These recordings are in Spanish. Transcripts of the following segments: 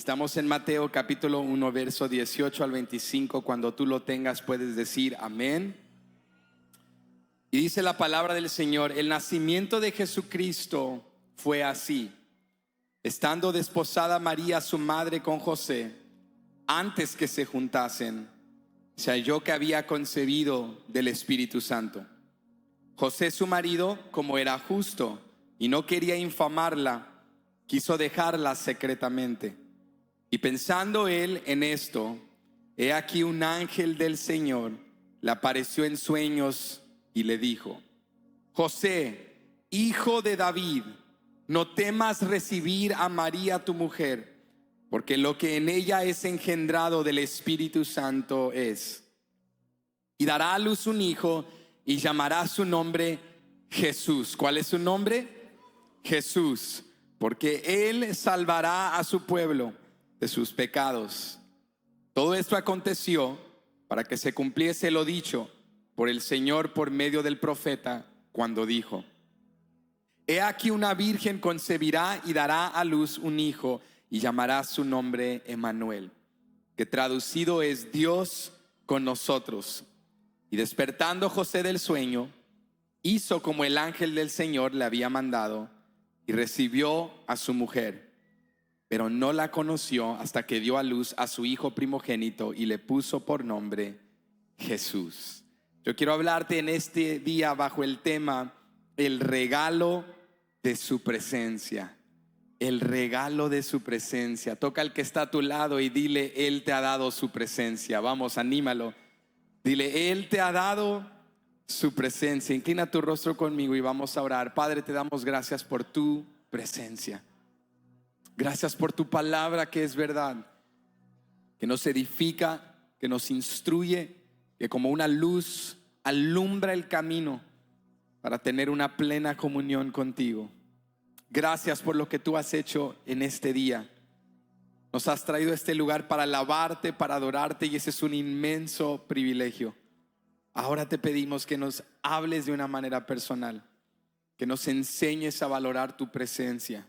Estamos en Mateo capítulo 1, verso 18 al 25. Cuando tú lo tengas puedes decir amén. Y dice la palabra del Señor: el nacimiento de Jesucristo fue así. Estando desposada María su madre con José, antes que se juntasen, se halló que había concebido del Espíritu Santo. José su marido, como era justo y no quería infamarla, quiso dejarla secretamente. Y pensando él en esto, he aquí un ángel del Señor le apareció en sueños y le dijo: José, hijo de David, no temas recibir a María tu mujer, porque lo que en ella es engendrado del Espíritu Santo es. Y dará a luz un hijo y llamará su nombre Jesús. ¿Cuál es su nombre? Jesús, porque él salvará a su pueblo de sus pecados. Todo esto aconteció para que se cumpliese lo dicho por el Señor por medio del profeta, cuando dijo: he aquí una virgen concebirá y dará a luz un hijo y llamará su nombre Emmanuel, que traducido es Dios con nosotros. Y despertando José del sueño, hizo como el ángel del Señor le había mandado y recibió a su mujer. Pero no la conoció hasta que dio a luz a su hijo primogénito y le puso por nombre Jesús. Yo quiero hablarte en este día bajo el tema: el regalo de su presencia. El regalo de su presencia. Toca al que está a tu lado y dile: Él te ha dado su presencia. Vamos, anímalo. Dile: Él te ha dado su presencia. Inclina tu rostro conmigo y vamos a orar. Padre, te damos gracias por tu presencia. Gracias por tu palabra, que es verdad, que nos edifica, que nos instruye, que como una luz alumbra el camino para tener una plena comunión contigo. Gracias por lo que tú has hecho en este día. Nos has traído a este lugar para alabarte, para adorarte, y ese es un inmenso privilegio. Ahora te pedimos que nos hables de una manera personal, que nos enseñes a valorar tu presencia,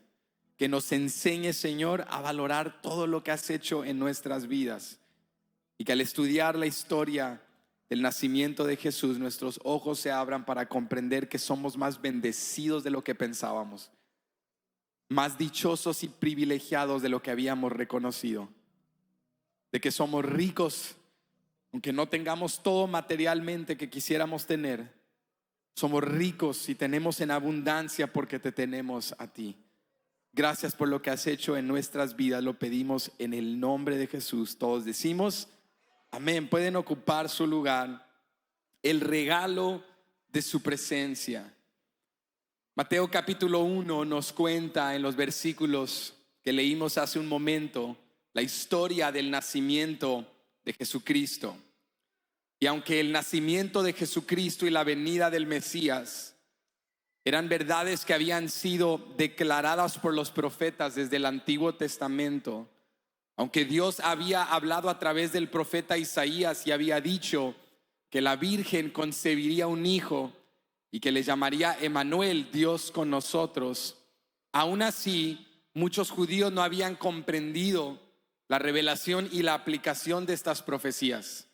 que nos enseñes, Señor, a valorar todo lo que has hecho en nuestras vidas, y que al estudiar la historia del nacimiento de Jesús, nuestros ojos se abran para comprender que somos más bendecidos de lo que pensábamos, más dichosos y privilegiados de lo que habíamos reconocido, de que somos ricos, aunque no tengamos todo materialmente que quisiéramos tener. Somos ricos y tenemos en abundancia porque te tenemos a ti. Gracias por lo que has hecho en nuestras vidas. Lo pedimos en el nombre de Jesús. Todos decimos amén. Pueden ocupar su lugar. El regalo de su presencia. Mateo capítulo 1 nos cuenta en los versículos que leímos hace un momento la historia del nacimiento de Jesucristo. Y aunque el nacimiento de Jesucristo y la venida del Mesías eran verdades que habían sido declaradas por los profetas desde el Antiguo Testamento, aunque Dios había hablado a través del profeta Isaías y había dicho que la Virgen concebiría un hijo y que le llamaría Emmanuel, Dios con nosotros, aún así muchos judíos no habían comprendido la revelación y la aplicación de estas profecías.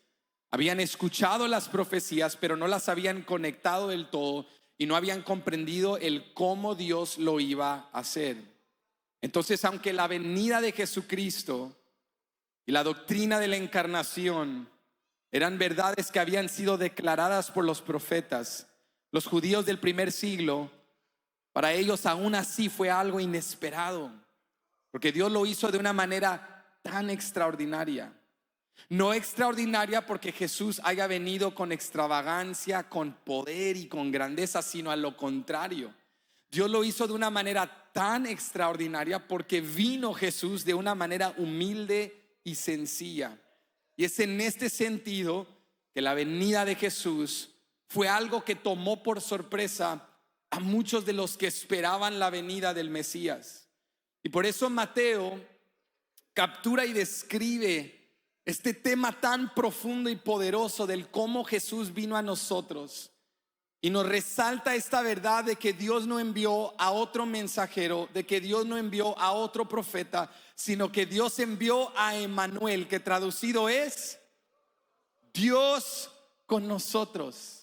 Habían escuchado las profecías, pero no las habían conectado del todo y no habían comprendido el cómo Dios lo iba a hacer. Entonces, aunque la venida de Jesucristo y la doctrina de la encarnación eran verdades que habían sido declaradas por los profetas, los judíos del primer siglo, para ellos aún así fue algo inesperado, porque Dios lo hizo de una manera tan extraordinaria. No extraordinaria porque Jesús haya venido con extravagancia, con poder y con grandeza, sino a lo contrario. Dios lo hizo de una manera tan extraordinaria porque vino Jesús de una manera humilde y sencilla. Y es en este sentido que la venida de Jesús fue algo que tomó por sorpresa a muchos de los que esperaban la venida del Mesías. Y por eso Mateo captura y describe este tema tan profundo y poderoso del cómo Jesús vino a nosotros Y nos resalta esta verdad de que Dios no envió a otro mensajero, de que Dios no envió a otro profeta, sino que Dios envió a Emmanuel, que traducido es Dios con nosotros.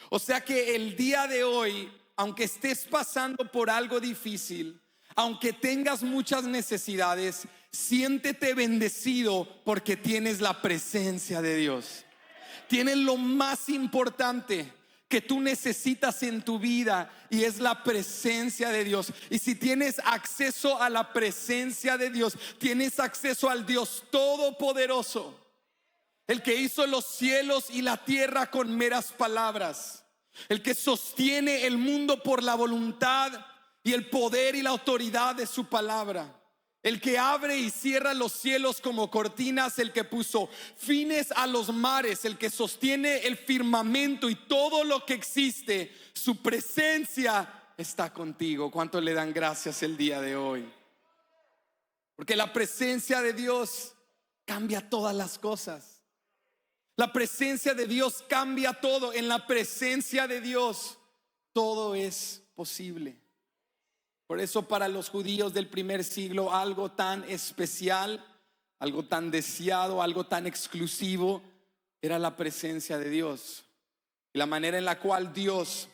O sea que el día de hoy, aunque estés pasando por algo difícil, aunque tengas muchas necesidades, siéntete bendecido porque tienes la presencia de Dios. Tienes lo más importante que tú necesitas en tu vida, y es la presencia de Dios. Y si tienes acceso a la presencia de Dios, tienes acceso al Dios Todopoderoso, el que hizo los cielos y la tierra con meras palabras, el que sostiene el mundo por la voluntad y el poder y la autoridad de su palabra, el que abre y cierra los cielos como cortinas, el que puso fines a los mares, el que sostiene el firmamento y todo lo que existe. Su presencia está contigo. ¿Cuánto le dan gracias el día de hoy? Porque la presencia de Dios cambia todas las cosas. La presencia de Dios cambia todo. En la presencia de Dios todo es posible. Por eso para los judíos del primer siglo, algo tan especial, algo tan deseado, algo tan exclusivo era la presencia de Dios. Y la manera en la cual Dios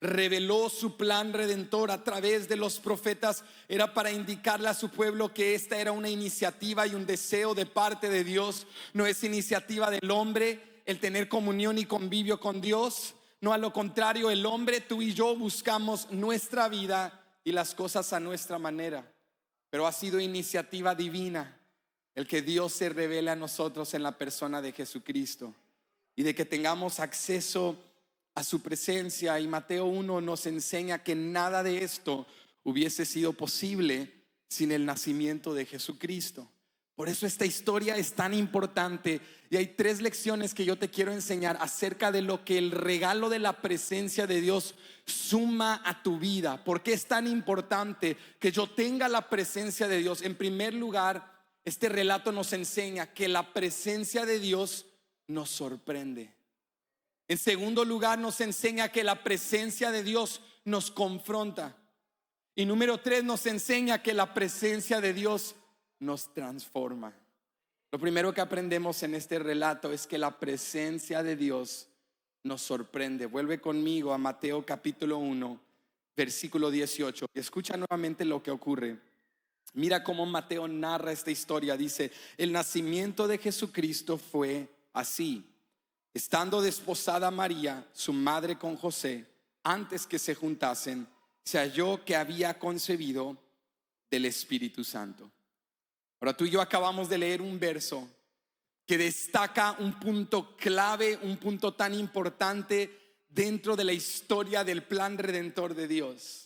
reveló su plan redentor a través de los profetas era para indicarle a su pueblo que esta era una iniciativa y un deseo de parte de Dios. No es iniciativa del hombre el tener comunión y convivio con Dios. No, a lo contrario, el hombre, tú y yo, buscamos nuestra vida y las cosas a nuestra manera. Pero ha sido iniciativa divina el que Dios se revele a nosotros en la persona de Jesucristo, y de que tengamos acceso a su presencia. Y Mateo 1 nos enseña que nada de esto hubiese sido posible sin el nacimiento de Jesucristo. Por eso esta historia es tan importante, y hay 3 lecciones que yo te quiero enseñar acerca de lo que el regalo de la presencia de Dios suma a tu vida. ¿Por qué es tan importante que yo tenga la presencia de Dios? En primer lugar, este relato nos enseña que la presencia de Dios nos sorprende. En segundo lugar, nos enseña que la presencia de Dios nos confronta. Y número 3, nos enseña que la presencia de Dios nos transforma. Lo primero que aprendemos en este relato es que la presencia de Dios nos sorprende. Vuelve conmigo a Mateo capítulo 1, versículo 18. Escucha nuevamente lo que ocurre. Mira cómo Mateo narra esta historia. Dice: el nacimiento de Jesucristo fue así. Estando desposada María, su madre, con José, antes que se juntasen, se halló que había concebido del Espíritu Santo. Ahora, tú y yo acabamos de leer un verso que destaca un punto clave, un punto tan importante dentro de la historia del plan redentor de Dios.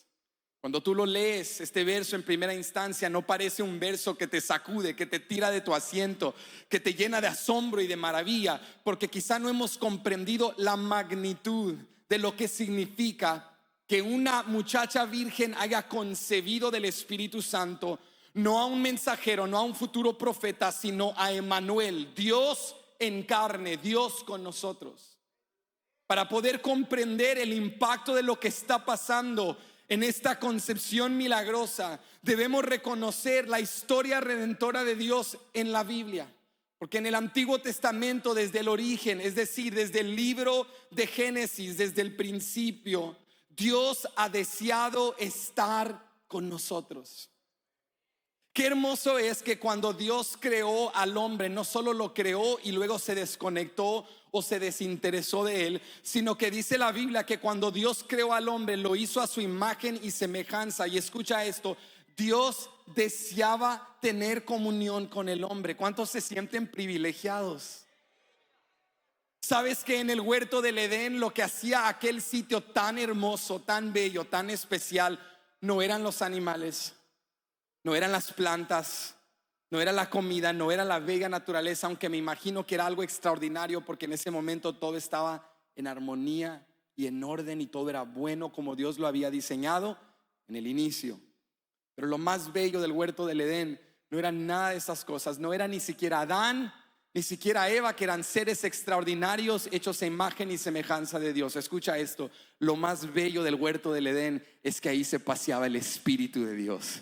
Cuando tú lo lees, este verso en primera instancia no parece un verso que te sacude, que te tira de tu asiento, que te llena de asombro y de maravilla, porque quizá no hemos comprendido la magnitud de lo que significa que una muchacha virgen haya concebido del Espíritu Santo. No a un mensajero, no a un futuro profeta, sino a Emmanuel, Dios en carne, Dios con nosotros. Para poder comprender el impacto de lo que está pasando en esta concepción milagrosa, debemos reconocer la historia redentora de Dios en la Biblia. Porque en el Antiguo Testamento, desde el origen, es decir, desde el libro de Génesis, desde el principio, Dios ha deseado estar con nosotros. Qué hermoso es que cuando Dios creó al hombre, no solo lo creó y luego se desconectó o se desinteresó de él, sino que dice la Biblia que cuando Dios creó al hombre, lo hizo a su imagen y semejanza. Y escucha esto: Dios deseaba tener comunión con el hombre. ¿Cuántos se sienten privilegiados? ¿Sabes que en el huerto del Edén lo que hacía aquel sitio tan hermoso, tan bello, tan especial, no eran los animales, no eran las plantas, no era la comida, no era la bella naturaleza, aunque me imagino que era algo extraordinario, porque en ese momento todo estaba en armonía y en orden, y todo era bueno como Dios lo había diseñado en el inicio? Pero lo más bello del huerto del Edén no era nada de esas cosas. No era ni siquiera Adán Ni siquiera Eva, que eran seres extraordinarios hechos a imagen y semejanza de Dios. Escucha esto, lo más bello del huerto del Edén es que ahí se paseaba el Espíritu de Dios.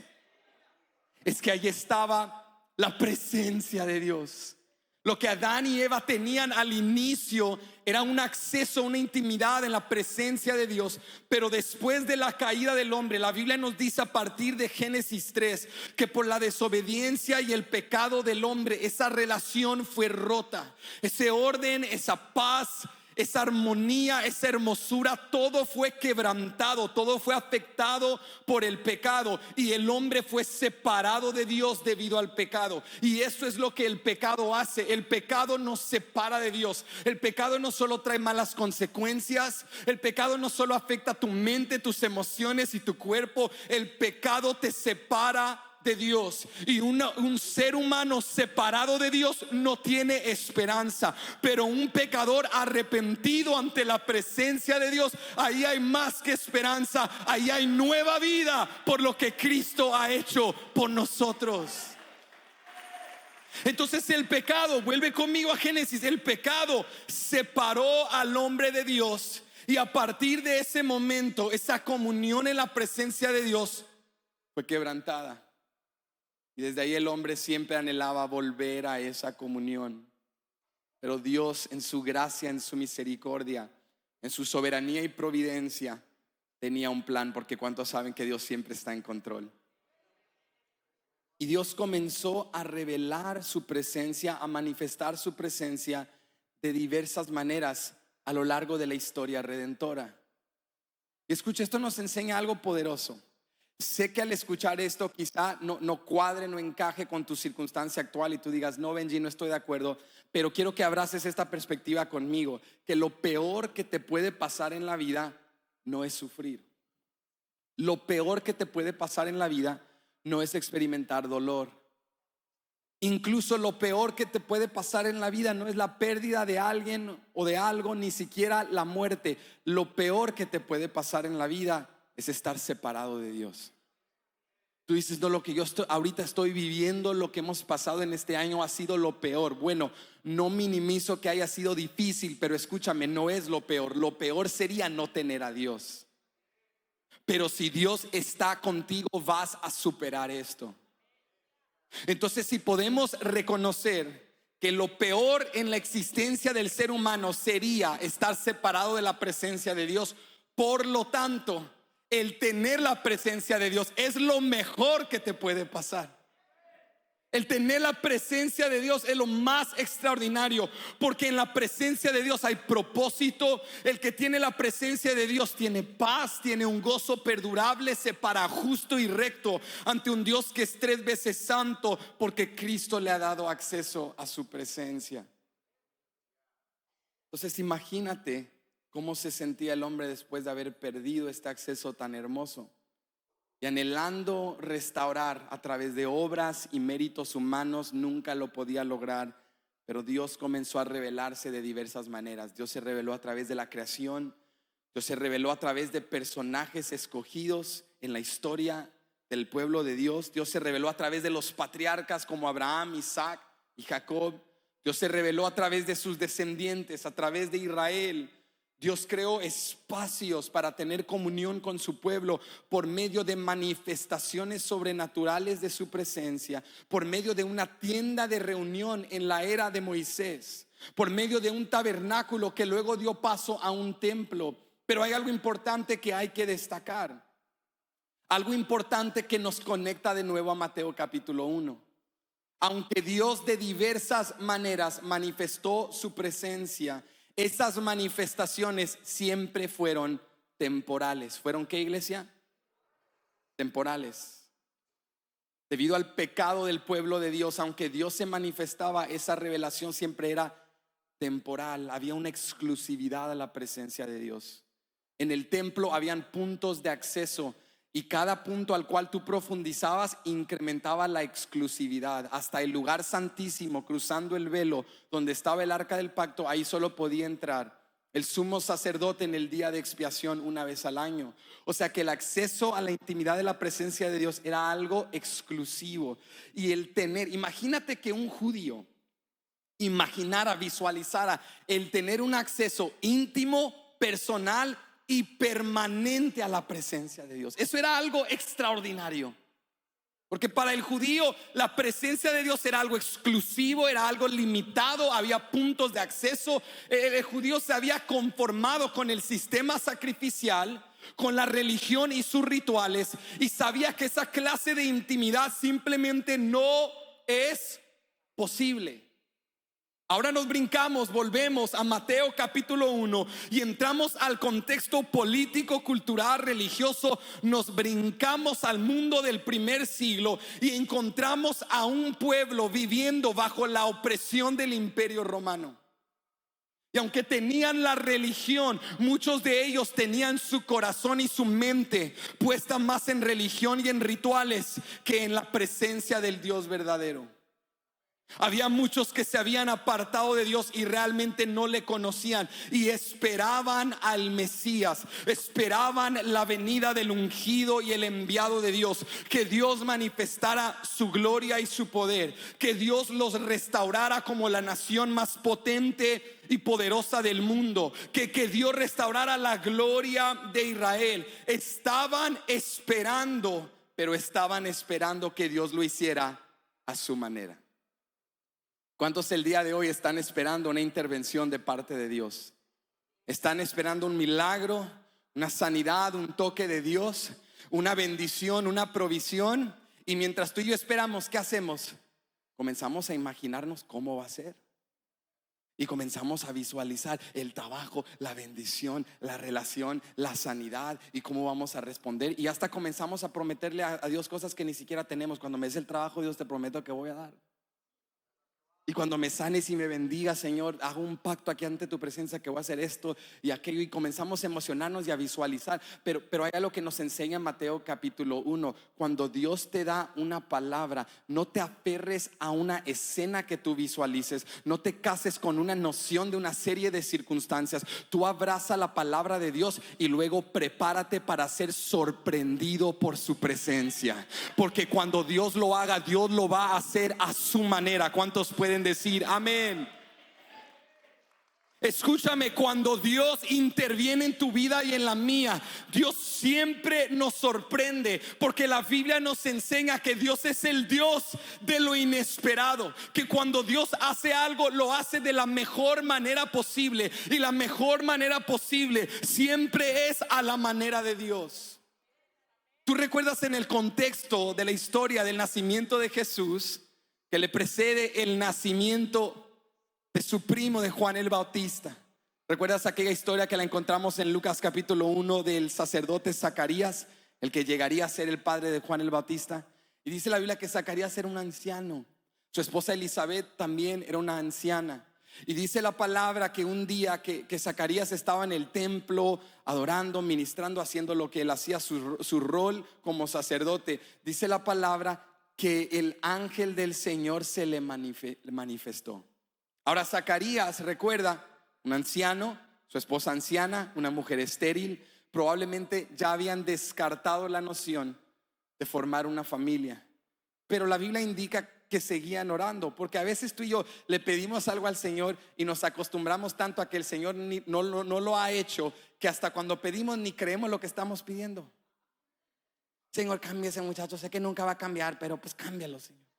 Es que ahí estaba la presencia de Dios. Lo que Adán y Eva tenían al inicio era un acceso, una intimidad en la presencia de Dios. Pero después de la caída del hombre, la Biblia nos dice a partir de Génesis 3 que por la desobediencia y el pecado del hombre, esa relación fue rota. Ese orden, esa paz, esa armonía, esa hermosura, todo fue quebrantado, todo fue afectado por el pecado, y el hombre fue separado de Dios debido al pecado. Y eso es lo que el pecado hace. El pecado nos separa de Dios. El pecado no solo trae malas consecuencias, el pecado no solo afecta tu mente, tus emociones y tu cuerpo. El pecado te separa de Dios, y un ser humano separado de Dios no tiene esperanza. Pero un pecador arrepentido ante la presencia de Dios, ahí hay más que esperanza, ahí hay nueva vida por lo que Cristo ha hecho por nosotros. Entonces el pecado, vuelve conmigo a Génesis, el pecado separó al hombre de Dios, y a partir de ese momento esa comunión en la presencia de Dios fue quebrantada. Y desde ahí el hombre siempre anhelaba volver a esa comunión. Pero Dios, en su gracia, en su misericordia, en su soberanía y providencia, tenía un plan, porque ¿cuántos saben que Dios siempre está en control? Y Dios comenzó a revelar su presencia, a manifestar su presencia de diversas maneras a lo largo de la historia redentora. Y escucha, esto nos enseña algo poderoso. Sé que al escuchar esto quizá no cuadre, no encaje con tu circunstancia actual y tú digas, no, Benji, no estoy de acuerdo. Pero quiero que abraces esta perspectiva conmigo, que lo peor que te puede pasar en la vida no es sufrir. Lo peor que te puede pasar en la vida no es experimentar dolor. Incluso lo peor que te puede pasar en la vida no es la pérdida de alguien o de algo, ni siquiera la muerte. Lo peor que te puede pasar en la vida es estar separado de Dios. Tú dices, no, lo que yo ahorita estoy viviendo, lo que hemos pasado en este año ha sido lo peor. Bueno, no minimizo que haya sido difícil, pero escúchame, no es lo peor. Lo peor sería no tener a Dios. Pero si Dios está contigo, vas a superar esto. Entonces, si podemos reconocer que lo peor en la existencia del ser humano sería estar separado de la presencia de Dios, por lo tanto, el tener la presencia de Dios es lo mejor que te puede pasar. El tener la presencia de Dios es lo más extraordinario, porque en la presencia de Dios hay propósito. El que tiene la presencia de Dios tiene paz, tiene un gozo perdurable, se para justo y recto ante un Dios que es 3 veces santo, porque Cristo le ha dado acceso a su presencia. Entonces imagínate cómo se sentía el hombre después de haber perdido este acceso tan hermoso, y anhelando restaurar a través de obras y méritos humanos. Nunca lo podía lograr, pero Dios comenzó a revelarse de diversas maneras. Dios se reveló a través de la creación. Dios se reveló a través de personajes escogidos en la historia del pueblo de Dios. Dios se reveló a través de los patriarcas como Abraham, Isaac y Jacob. Dios se reveló a través de sus descendientes, a través de Israel. Dios creó espacios para tener comunión con su pueblo por medio de manifestaciones sobrenaturales de su presencia, por medio de una tienda de reunión en la era de Moisés, por medio de un tabernáculo que luego dio paso a un templo. Pero hay algo importante que hay que destacar, algo importante que nos conecta de nuevo a Mateo capítulo 1. Aunque Dios de diversas maneras manifestó su presencia, esas manifestaciones siempre fueron temporales. ¿Fueron qué, iglesia? Temporales. Debido al pecado del pueblo de Dios, aunque Dios se manifestaba, esa revelación siempre era temporal. Había una exclusividad a la presencia de Dios. En el templo habían puntos de acceso, y cada punto al cual tú profundizabas incrementaba la exclusividad. Hasta el lugar santísimo, cruzando el velo donde estaba el arca del pacto, ahí solo podía entrar el sumo sacerdote en el día de expiación una vez al año. O sea que el acceso a la intimidad de la presencia de Dios era algo exclusivo. Y el tener, imagínate que un judío imaginara, visualizara el tener un acceso íntimo, personal y permanente a la presencia de Dios. Eso era algo extraordinario. Porque para el judío la presencia de Dios era algo exclusivo, era algo limitado, había puntos de acceso. El judío se había conformado con el sistema sacrificial, con la religión y sus rituales, y sabía que esa clase de intimidad simplemente no es posible. Ahora nos brincamos, volvemos a Mateo capítulo 1 y entramos al contexto político, cultural, religioso. Nos brincamos al mundo del primer siglo y encontramos a un pueblo viviendo bajo la opresión del imperio romano. Y aunque tenían la religión, muchos de ellos tenían su corazón y su mente puesta más en religión y en rituales que en la presencia del Dios verdadero. Había muchos que se habían apartado de Dios y realmente no le conocían y esperaban al Mesías, esperaban la venida del ungido y el enviado de Dios, que Dios manifestara su gloria y su poder, que Dios los restaurara como la nación más potente y poderosa del mundo, que Dios restaurara la gloria de Israel. Estaban esperando, pero estaban esperando que Dios lo hiciera a su manera. ¿Cuántos el día de hoy están esperando una intervención de parte de Dios? Están esperando un milagro, una sanidad, un toque de Dios, una bendición, una provisión. Y mientras tú y yo esperamos, ¿qué hacemos? Comenzamos a imaginarnos cómo va a ser. Y comenzamos a visualizar el trabajo, la bendición, la relación, la sanidad y cómo vamos a responder. Y hasta comenzamos a prometerle a Dios cosas que ni siquiera tenemos. Cuando me des el trabajo, Dios, te prometo que voy a dar. Y cuando me sanes y me bendigas, Señor, hago un pacto aquí ante tu presencia que voy a hacer esto y aquello. Y comenzamos a emocionarnos y a visualizar. Pero hay algo que nos enseña Mateo capítulo 1. Cuando Dios te da una palabra, no te aferres a una escena que tú visualices. No te cases con una noción de una serie de circunstancias. Tú abraza la palabra de Dios y luego prepárate para ser sorprendido por su presencia. Porque cuando Dios lo haga, Dios lo va a hacer a su manera. ¿Cuántos pueden decir amén? Escúchame, cuando Dios interviene en tu vida y en la mía, Dios siempre nos sorprende, porque la Biblia nos enseña que Dios es el Dios de lo inesperado, que cuando Dios hace algo, lo hace de la mejor manera posible, y la mejor manera posible siempre es a la manera de Dios. Tú recuerdas en el contexto de la historia del nacimiento de Jesús, que le precede el nacimiento de su primo, de Juan el Bautista. ¿Recuerdas aquella historia que la encontramos en Lucas capítulo 1 del sacerdote Zacarías, el que llegaría a ser el padre de Juan el Bautista? Y dice la Biblia que Zacarías era un anciano. Su esposa Elizabeth también era una anciana. Y dice la palabra que un día que Zacarías estaba en el templo adorando, ministrando, haciendo lo que él hacía, su rol como sacerdote. Dice la palabra que el ángel del Señor se le manifestó. Ahora Zacarías, recuerda, un anciano, su esposa anciana, una mujer estéril, probablemente ya habían descartado la noción de formar una familia. Pero la Biblia indica que seguían orando, porque a veces tú y yo le pedimos algo al Señor y nos acostumbramos tanto a que el Señor no lo ha hecho, que hasta cuando pedimos ni creemos lo que estamos pidiendo. Señor, cambia ese muchacho, sé que nunca va a cambiar, pero pues cámbialo, Señor.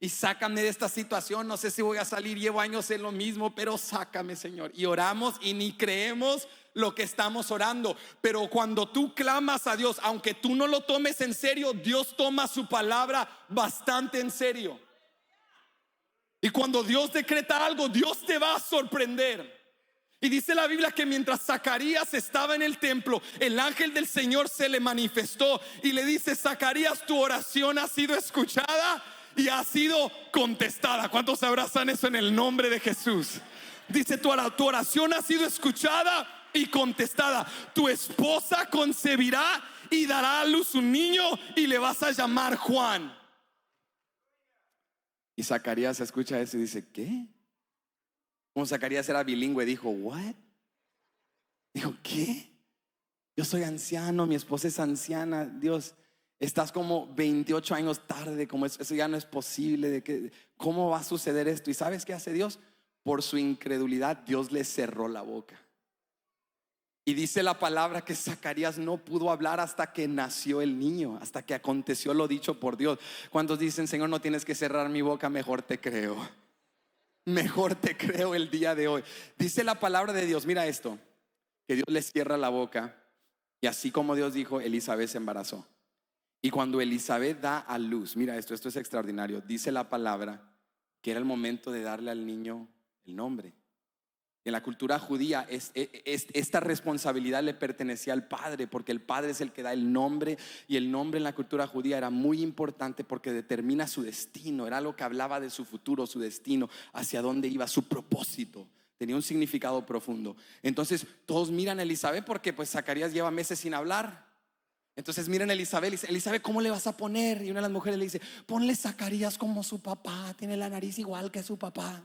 Y sácame de esta situación, no sé si voy a salir, llevo años en lo mismo, pero sácame, Señor. Y oramos y ni creemos lo que estamos orando. Pero cuando tú clamas a Dios, aunque tú no lo tomes en serio, Dios toma su palabra bastante en serio. Y cuando Dios decreta algo, Dios te va a sorprender. Y dice la Biblia que mientras Zacarías estaba en el templo, el ángel del Señor se le manifestó y le dice: Zacarías, tu oración ha sido escuchada y ha sido contestada. ¿Cuántos abrazan eso en el nombre de Jesús? Dice: tu oración ha sido escuchada y contestada. Tu esposa concebirá y dará a luz un niño y le vas a llamar Juan. Y Zacarías escucha eso y dice: ¿qué? Como Zacarías era bilingüe, dijo: ¿what? Dijo: ¿qué? Yo soy anciano, mi esposa es anciana, Dios. Estás como 28 años tarde, como eso ya no es posible, de que, ¿cómo va a suceder esto? ¿Y sabes qué hace Dios? Por su incredulidad, Dios le cerró la boca. Y dice la palabra que Zacarías no pudo hablar hasta que nació el niño, hasta que aconteció lo dicho por Dios. ¿Cuántos dicen, Señor, no tienes que cerrar mi boca? Mejor te creo. Mejor te creo el día de hoy. Dice la palabra de Dios, mira esto, que Dios le cierra la boca. Y así como Dios dijo, Elizabeth se embarazó. Y cuando Elizabeth da a luz, mira esto es extraordinario. Dice la palabra que era el momento de darle al niño el nombre. En la cultura judía esta responsabilidad le pertenecía al padre, porque el padre es el que da el nombre, y el nombre en la cultura judía era muy importante porque determina su destino. Era algo que hablaba de su futuro, su destino, hacia dónde iba, su propósito. Tenía un significado profundo. Entonces todos miran a Elizabeth porque pues Zacarías lleva meses sin hablar. Entonces miren a Elizabeth, dice, Elizabeth, ¿cómo le vas a poner? Y una de las mujeres le dice, ponle Zacarías como su papá, tiene la nariz igual que su papá.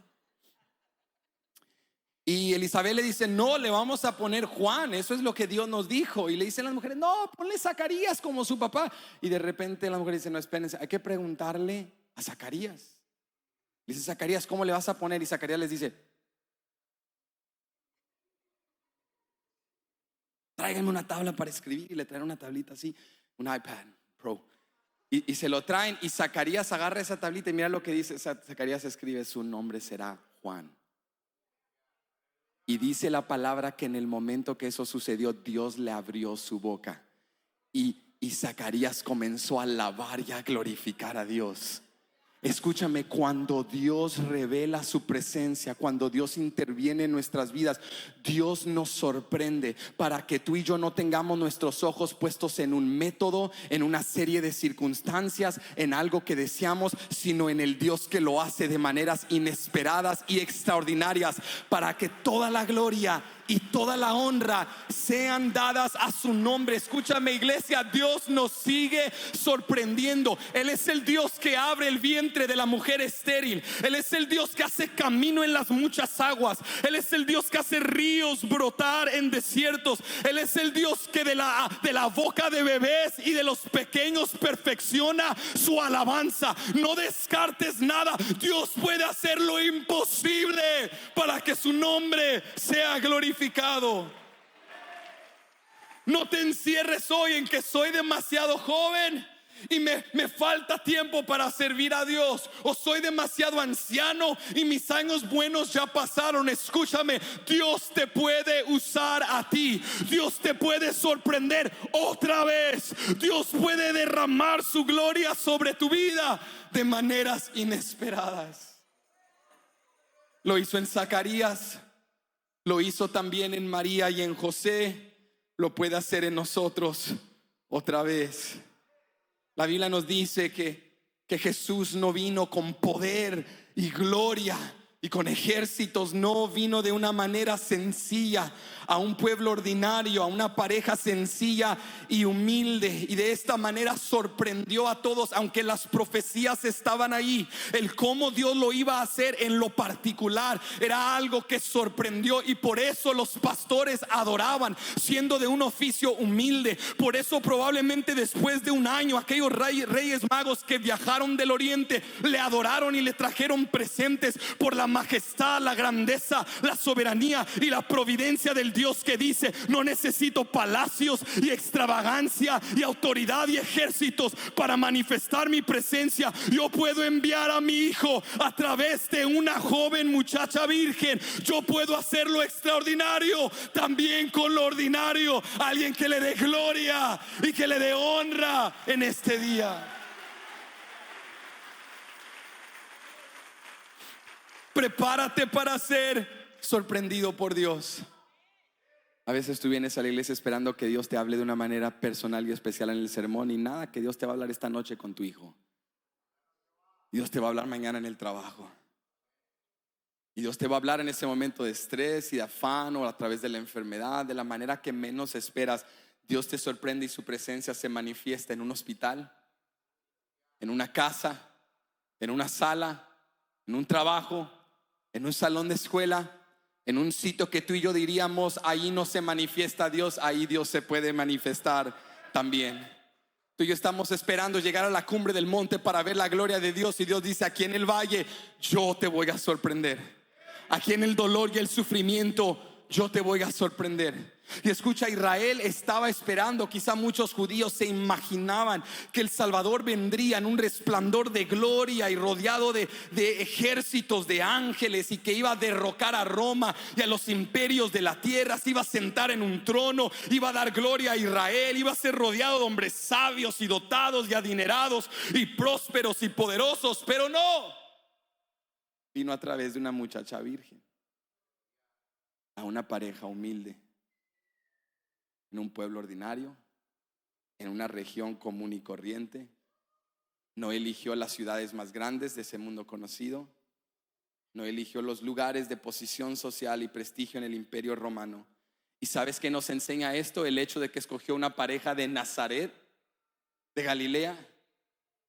Y Elizabeth le dice, no, le vamos a poner Juan, eso es lo que Dios nos dijo. Y le dicen las mujeres, no, ponle Zacarías como su papá. Y de repente la mujer dice, no, espérense, hay que preguntarle a Zacarías. Le dice, Zacarías, ¿cómo le vas a poner? Y Zacarías les dice, tráiganme una tabla para escribir. Y le traen una tablita así, un iPad Pro. Y se lo traen, y Zacarías agarra esa tablita y mira lo que dice. Zacarías escribe, su nombre será Juan. Y dice la palabra que en el momento que eso sucedió, Dios le abrió su boca. Y Zacarías comenzó a alabar y a glorificar a Dios. Escúchame, cuando Dios revela su presencia, cuando Dios interviene en nuestras vidas, Dios nos sorprende para que tú y yo no tengamos nuestros ojos puestos en un método, en una serie de circunstancias, en algo que deseamos, sino en el Dios que lo hace de maneras inesperadas y extraordinarias, para que toda la gloria y toda la honra sean dadas a su nombre. Escúchame, iglesia, Dios nos sigue sorprendiendo. Él es el Dios que abre el vientre de la mujer estéril. Él es el Dios que hace camino en las muchas aguas. Él es el Dios que hace ríos brotar en desiertos. Él es el Dios que de la boca de bebés y de los pequeños perfecciona su alabanza. No descartes nada. Dios puede hacer lo imposible para que su nombre sea glorificado. No te encierres hoy en que soy demasiado joven y me falta tiempo para servir a Dios, o soy demasiado anciano y mis años buenos ya pasaron. Escúchame, Dios te puede usar a ti. Dios te puede sorprender otra vez. Dios puede derramar su gloria sobre tu vida de maneras inesperadas. Lo hizo en Zacarías, lo hizo también en María y en José. Lo puede hacer en nosotros otra vez. La Biblia nos dice que Jesús no vino con poder y gloria y con ejércitos. No, vino de una manera sencilla, a un pueblo ordinario, a una pareja sencilla y humilde, y de esta manera sorprendió a todos. Aunque las profecías estaban ahí, el cómo Dios lo iba a hacer en lo particular era algo que sorprendió, y por eso los pastores adoraban, siendo de un oficio humilde. Por eso probablemente después de un año aquellos reyes magos que viajaron del oriente le adoraron y le trajeron presentes por la majestad, la grandeza, la soberanía y la providencia del Dios que dice: no necesito palacios y extravagancia y autoridad y ejércitos para manifestar mi presencia. Yo puedo enviar a mi hijo a través de una joven muchacha virgen. Yo puedo hacer lo extraordinario también con lo ordinario. Alguien que le dé gloria y que le dé honra en este día. Prepárate para ser sorprendido por Dios. A veces tú vienes a la iglesia esperando que Dios te hable de una manera personal y especial en el sermón, y nada, que Dios te va a hablar esta noche con tu hijo. Dios te va a hablar mañana en el trabajo. Y Dios te va a hablar en ese momento de estrés y de afán, o a través de la enfermedad, de la manera que menos esperas. Dios te sorprende y su presencia se manifiesta en un hospital, en una casa, en una sala, en un trabajo, en un salón de escuela, en un sitio que tú y yo diríamos: ahí no se manifiesta Dios, ahí Dios se puede manifestar también. Tú y yo estamos esperando llegar a la cumbre del monte para ver la gloria de Dios, y Dios dice: aquí en el valle yo te voy a sorprender. Aquí en el dolor y el sufrimiento yo te voy a sorprender. Y escucha, Israel estaba esperando. Quizá muchos judíos se imaginaban que el Salvador vendría en un resplandor de gloria y rodeado de ejércitos de ángeles, y que iba a derrocar a Roma y a los imperios de la tierra. Se iba a sentar en un trono, iba a dar gloria a Israel, iba a ser rodeado de hombres sabios y dotados y adinerados y prósperos y poderosos. Pero no, vino a través de una muchacha virgen, a una pareja humilde, en un pueblo ordinario, en una región común y corriente. No eligió las ciudades más grandes de ese mundo conocido. No eligió los lugares de posición social y prestigio en el imperio romano. ¿Y sabes qué nos enseña esto? El hecho de que escogió una pareja de Nazaret, de Galilea,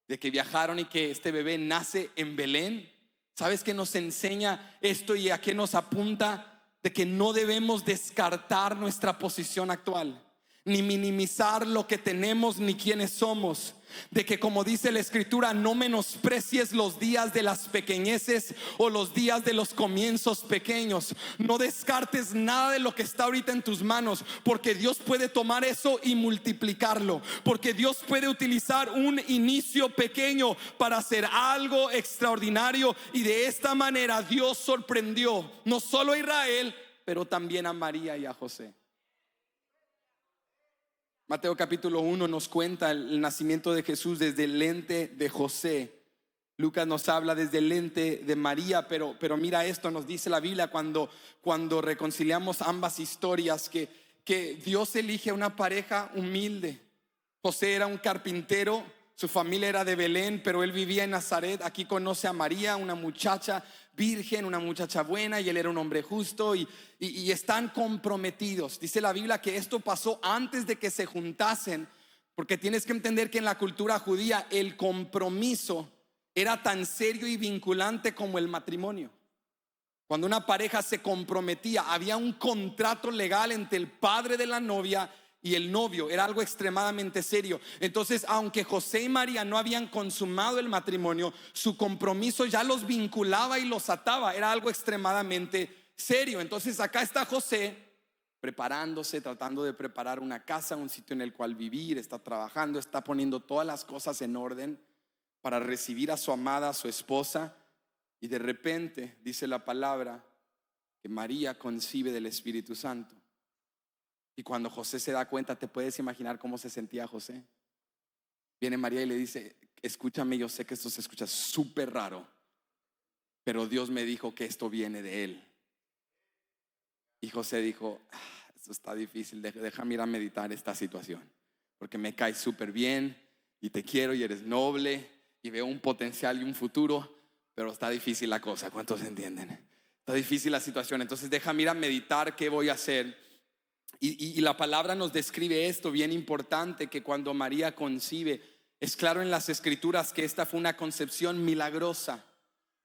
de que viajaron y que este bebé nace en Belén. ¿Sabes qué nos enseña esto y a qué nos apunta? De que no debemos descartar nuestra posición actual, ni minimizar lo que tenemos, ni quiénes somos. De que, como dice la escritura, no menosprecies los días de las pequeñeces o los días de los comienzos pequeños. No descartes nada de lo que está ahorita en tus manos, porque Dios puede tomar eso y multiplicarlo. Porque Dios puede utilizar un inicio pequeño para hacer algo extraordinario. Y de esta manera Dios sorprendió no solo a Israel, pero también a María y a José. Mateo capítulo 1 nos cuenta el nacimiento de Jesús desde el lente de José. Lucas nos habla desde el lente de María, pero mira esto, nos dice la Biblia cuando reconciliamos ambas historias, que Dios elige a una pareja humilde. José era un carpintero, su familia era de Belén, pero él vivía en Nazaret. Aquí conoce a María, una muchacha virgen, una muchacha buena, y él era un hombre justo, y están comprometidos. Dice la Biblia que esto pasó antes de que se juntasen, porque tienes que entender que en la cultura judía el compromiso era tan serio y vinculante como el matrimonio. Cuando una pareja se comprometía, había un contrato legal entre el padre de la novia y el novio. Era algo extremadamente serio. Entonces, aunque José y María no habían consumado el matrimonio, su compromiso ya los vinculaba y los ataba. Era algo extremadamente serio. Entonces acá está José preparándose, tratando de preparar una casa, un sitio en el cual vivir. Está trabajando, está poniendo todas las cosas en orden para recibir a su amada, a su esposa. Y de repente dice la palabra que María concibe del Espíritu Santo. Y cuando José se da cuenta, ¿te puedes imaginar cómo se sentía José? Viene María y le dice: escúchame, yo sé que esto se escucha súper raro, pero Dios me dijo que esto viene de Él. Y José dijo: esto está difícil, déjame ir a meditar esta situación, porque me caes súper bien y te quiero y eres noble y veo un potencial y un futuro, pero está difícil la cosa. ¿Cuántos entienden? Está difícil la situación, entonces déjame ir a meditar qué voy a hacer. Y la palabra nos describe esto bien importante, que cuando María concibe, es claro en las escrituras que esta fue una concepción milagrosa.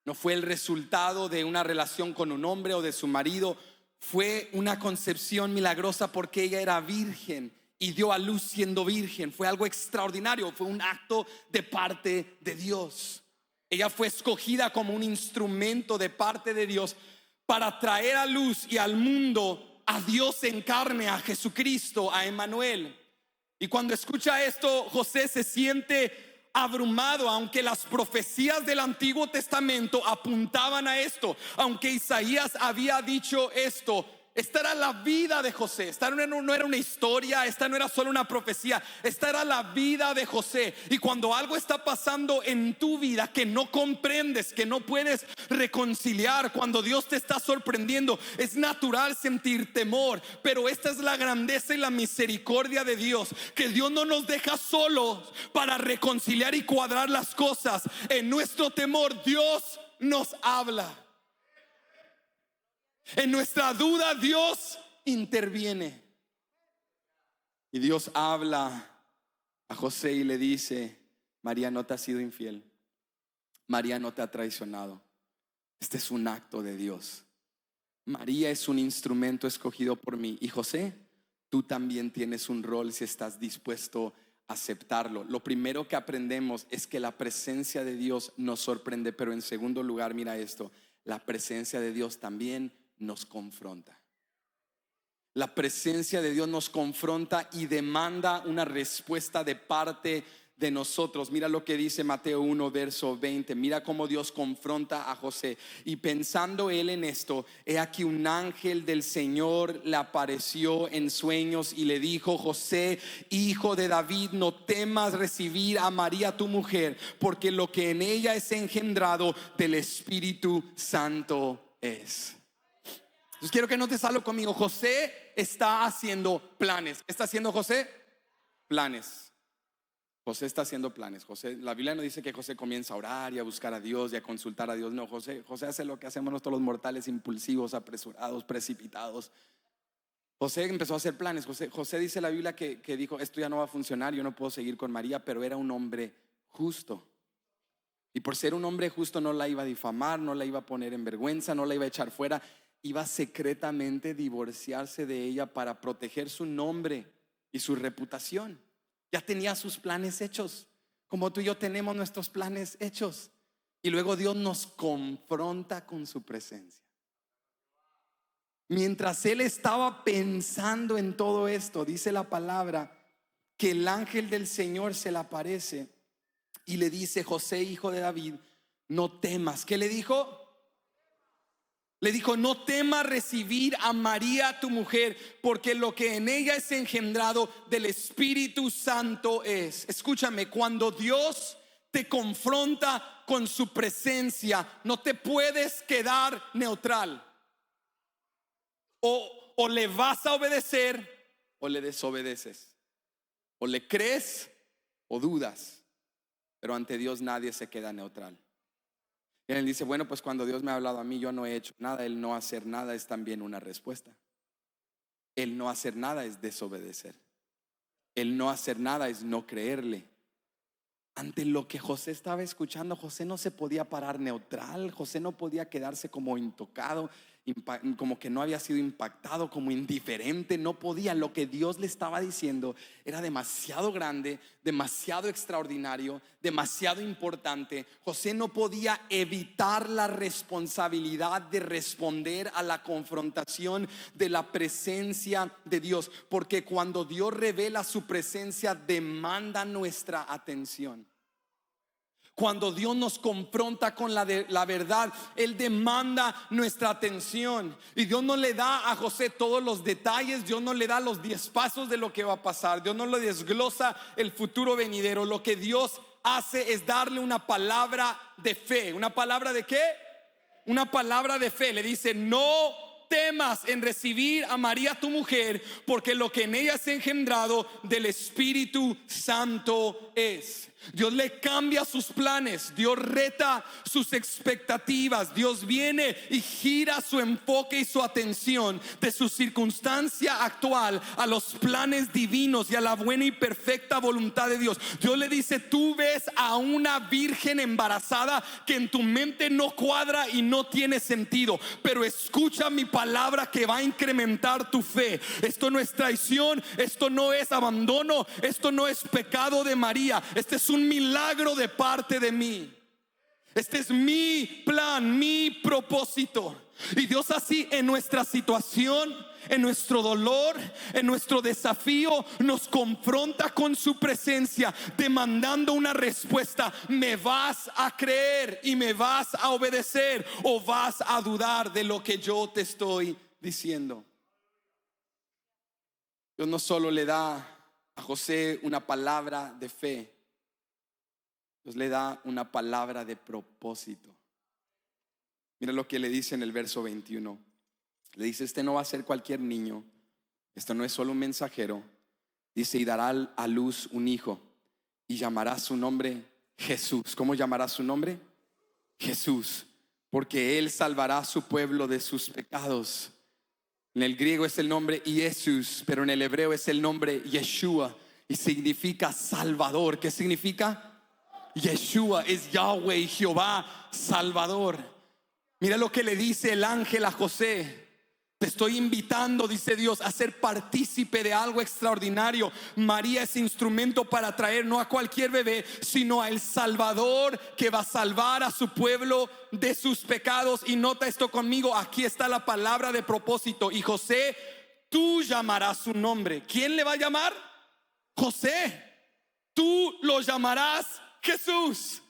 No fue el resultado de una relación con un hombre o de su marido. Fue una concepción milagrosa porque ella era virgen y dio a luz siendo virgen. Fue algo extraordinario, fue un acto de parte de Dios. Ella fue escogida como un instrumento de parte de Dios para traer a luz y al mundo a Dios en carne, a Jesucristo, a Emmanuel. Y cuando escucha esto, José se siente abrumado, aunque las profecías del Antiguo Testamento apuntaban a esto, aunque Isaías había dicho esto. Esta era la vida de José. Esta no era una historia, esta no era solo una profecía, esta era la vida de José. Y cuando algo está pasando en tu vida que no comprendes, que no puedes reconciliar, cuando Dios te está sorprendiendo, es natural sentir temor. Pero esta es la grandeza y la misericordia de Dios, que Dios no nos deja solos para reconciliar y cuadrar las cosas. En nuestro temor Dios nos habla. En nuestra duda Dios interviene. Y Dios habla a José y le dice: María no te ha sido infiel, María no te ha traicionado. Este es un acto de Dios. María es un instrumento escogido por mí. Y José, tú también tienes un rol si estás dispuesto aceptarlo. Lo primero que aprendemos es que la presencia de Dios nos sorprende, pero en segundo lugar, mira esto, la presencia de Dios también nos confronta. La presencia de Dios nos confronta y demanda una respuesta de parte de nosotros. Mira lo que dice Mateo 1 verso 20. Mira cómo Dios confronta a José. Y pensando él en esto, he aquí un ángel del Señor le apareció en sueños y le dijo: José, hijo de David, no temas recibir a María tu mujer, porque lo que en ella es engendrado del Espíritu Santo es. Entonces quiero que notes algo conmigo. José está haciendo planes. ¿Qué está haciendo José? Planes. José está haciendo planes. La Biblia no dice que José comienza a orar y a buscar a Dios y a consultar a Dios. No, José hace lo que hacemos nosotros los mortales, impulsivos, apresurados, precipitados. José empezó a hacer planes. José dice la Biblia que dijo: esto ya no va a funcionar, yo no puedo seguir con María. Pero era un hombre justo. Y por ser un hombre justo no la iba a difamar, no la iba a poner en vergüenza, no la iba a echar fuera. Iba secretamente a divorciarse de ella para proteger su nombre y su reputación. Ya tenía sus planes hechos, como tú y yo tenemos nuestros planes hechos. Y luego Dios nos confronta con su presencia. Mientras él estaba pensando en todo esto, dice la palabra que el ángel del Señor se le aparece y le dice: José, hijo de David, no temas. ¿Qué le dijo? Le dijo: no temas recibir a María tu mujer, porque lo que en ella es engendrado del Espíritu Santo es. Escúchame, cuando Dios te confronta con su presencia, no te puedes quedar neutral. O le vas a obedecer o le desobedeces. O le crees o dudas. Pero ante Dios nadie se queda neutral. Y él dice: bueno, pues cuando Dios me ha hablado a mí, yo no he hecho nada. El no hacer nada es también una respuesta. El no hacer nada es desobedecer. El no hacer nada es no creerle. Ante lo que José estaba escuchando, José no se podía parar neutral. José no podía quedarse como intocado, como que no había sido impactado, como indiferente. No podía. Lo que Dios le estaba diciendo era demasiado grande, demasiado extraordinario, demasiado importante. José no podía evitar la responsabilidad de responder a la confrontación de la presencia de Dios, porque cuando Dios revela su presencia, demanda nuestra atención. Cuando Dios nos confronta con la verdad, Él demanda nuestra atención. Y Dios no le da a José todos los detalles. Dios no le da los 10 pasos de lo que va a pasar. Dios no le desglosa el futuro venidero. Lo que Dios hace es darle una palabra de fe. ¿Una palabra de qué? Una palabra de fe. Le dice: no temas en recibir a María tu mujer, porque lo que en ella es engendrado del Espíritu Santo es. Dios le cambia sus planes. Dios reta sus expectativas. Dios viene y gira su enfoque y su atención de su circunstancia actual a los planes divinos y a la buena y perfecta voluntad de Dios. Dios le dice: tú ves a una virgen embarazada que en tu mente no cuadra y no tiene sentido, pero escucha mi palabra que va a incrementar tu fe. Esto no es traición, esto no es abandono, esto no es pecado de María. Este es un milagro de parte de mí. Este es mi plan, mi propósito. Y Dios así en nuestra situación, en nuestro dolor, en nuestro desafío, nos confronta con su presencia, demandando una respuesta. ¿Me vas a creer y me vas a obedecer, o vas a dudar de lo que yo te estoy diciendo? Dios no solo le da a José una palabra de fe, Dios le da una palabra de propósito. Mira lo que le dice en el verso 21. Le dice: este no va a ser cualquier niño, esto no es solo un mensajero. Dice: y dará a luz un hijo y llamará su nombre Jesús. ¿Cómo llamará su nombre? Jesús, porque él salvará a su pueblo de sus pecados. En el griego es el nombre Jesús, pero en el hebreo es el nombre Yeshua y significa Salvador. ¿Qué significa? Yeshua es Yahweh, Jehová Salvador. Mira lo que le dice el ángel a José. Te estoy invitando, dice Dios, a ser partícipe de algo extraordinario. María es instrumento para traer no a cualquier bebé, sino al Salvador que va a salvar a su pueblo de sus pecados. Y nota esto conmigo, aquí está la palabra de propósito. Y José, tú llamarás su nombre. ¿Quién le va a llamar? José. Tú lo llamarás Jesús.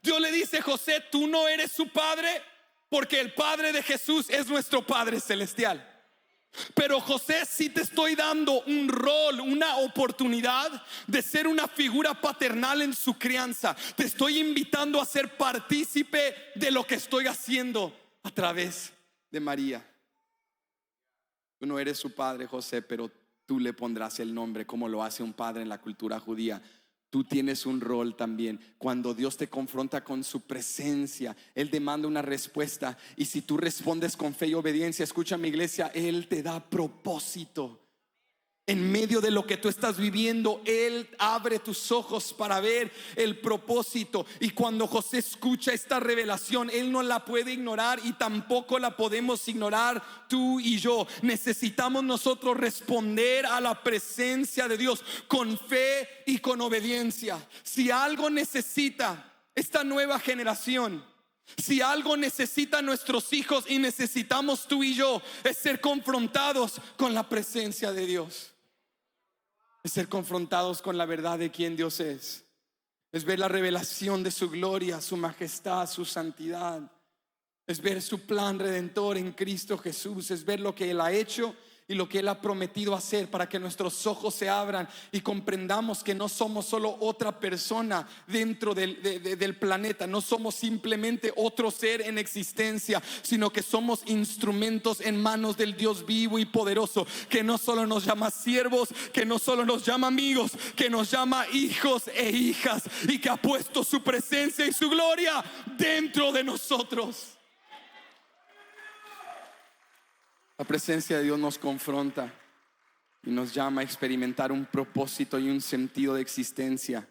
Dios le dice: José, tú no eres su padre, porque el Padre de Jesús es nuestro Padre celestial. Pero José, sí te estoy dando un rol, una oportunidad de ser una figura paternal en su crianza. Te estoy invitando a ser partícipe de lo que estoy haciendo a través de María. Tú no eres su padre, José, pero tú le pondrás el nombre como lo hace un padre en la cultura judía. Tú tienes un rol también. Cuando Dios te confronta con su presencia, Él demanda una respuesta. Y si tú respondes con fe y obediencia, escucha, mi iglesia, Él te da propósito. En medio de lo que tú estás viviendo, Él abre tus ojos para ver el propósito. Y cuando José escucha esta revelación, él no la puede ignorar y tampoco la podemos ignorar tú y yo. Necesitamos nosotros responder a la presencia de Dios con fe y con obediencia. Si algo necesita esta nueva generación, si algo necesitan nuestros hijos y necesitamos tú y yo, es ser confrontados con la presencia de Dios. Es ser confrontados con la verdad de quién Dios es ver la revelación de su gloria, su majestad, su santidad. Es ver su plan redentor en Cristo Jesús. Es ver lo que Él ha hecho y lo que Él ha prometido hacer, para que nuestros ojos se abran y comprendamos que no somos solo otra persona dentro del planeta. No somos simplemente otro ser en existencia, sino que somos instrumentos en manos del Dios vivo y poderoso, que no solo nos llama siervos, que no solo nos llama amigos, que nos llama hijos e hijas, y que ha puesto su presencia y su gloria dentro de nosotros. La presencia de Dios nos confronta y nos llama a experimentar un propósito y un sentido de existencia.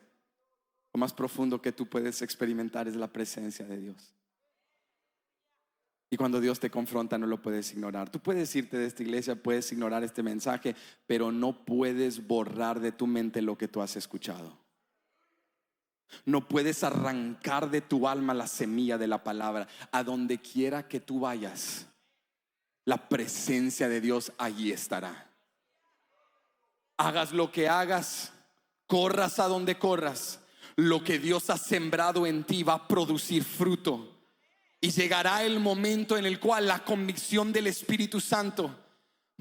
Lo más profundo que tú puedes experimentar es la presencia de Dios. Y cuando Dios te confronta, no lo puedes ignorar. Tú puedes irte de esta iglesia, puedes ignorar este mensaje, pero no puedes borrar de tu mente lo que tú has escuchado. No puedes arrancar de tu alma la semilla de la palabra. A donde quiera que tú vayas, la presencia de Dios allí estará. Hagas lo que hagas, corras a donde corras, lo que Dios ha sembrado en ti va a producir fruto. Y llegará el momento en el cual la convicción del Espíritu Santo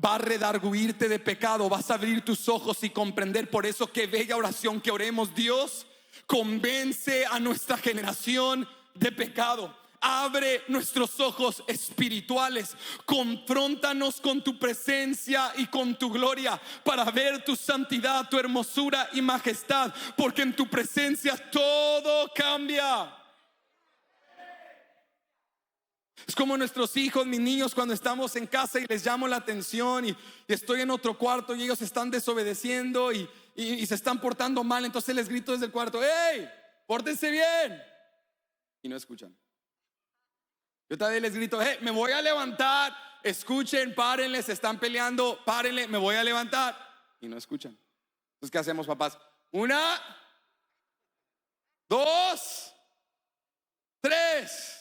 va a redarguirte de pecado. Vas a abrir tus ojos y comprender. Por eso, qué bella oración que oremos: Dios, convence a nuestra generación de pecado. Abre nuestros ojos espirituales, confróntanos con tu presencia y con tu gloria, para ver tu santidad, tu hermosura y majestad, porque en tu presencia todo cambia. Es como nuestros hijos, mis niños, cuando estamos en casa y les llamo la atención y estoy en otro cuarto y ellos están desobedeciendo y se están portando mal. Entonces les grito desde el cuarto: ¡hey! ¡Pórtense bien! Y no escuchan. Yo también les grito: hey, me voy a levantar, escuchen, párenle, se están peleando, párenle, me voy a levantar. Y no escuchan. Entonces, ¿qué hacemos, papás? 1, 2, 3.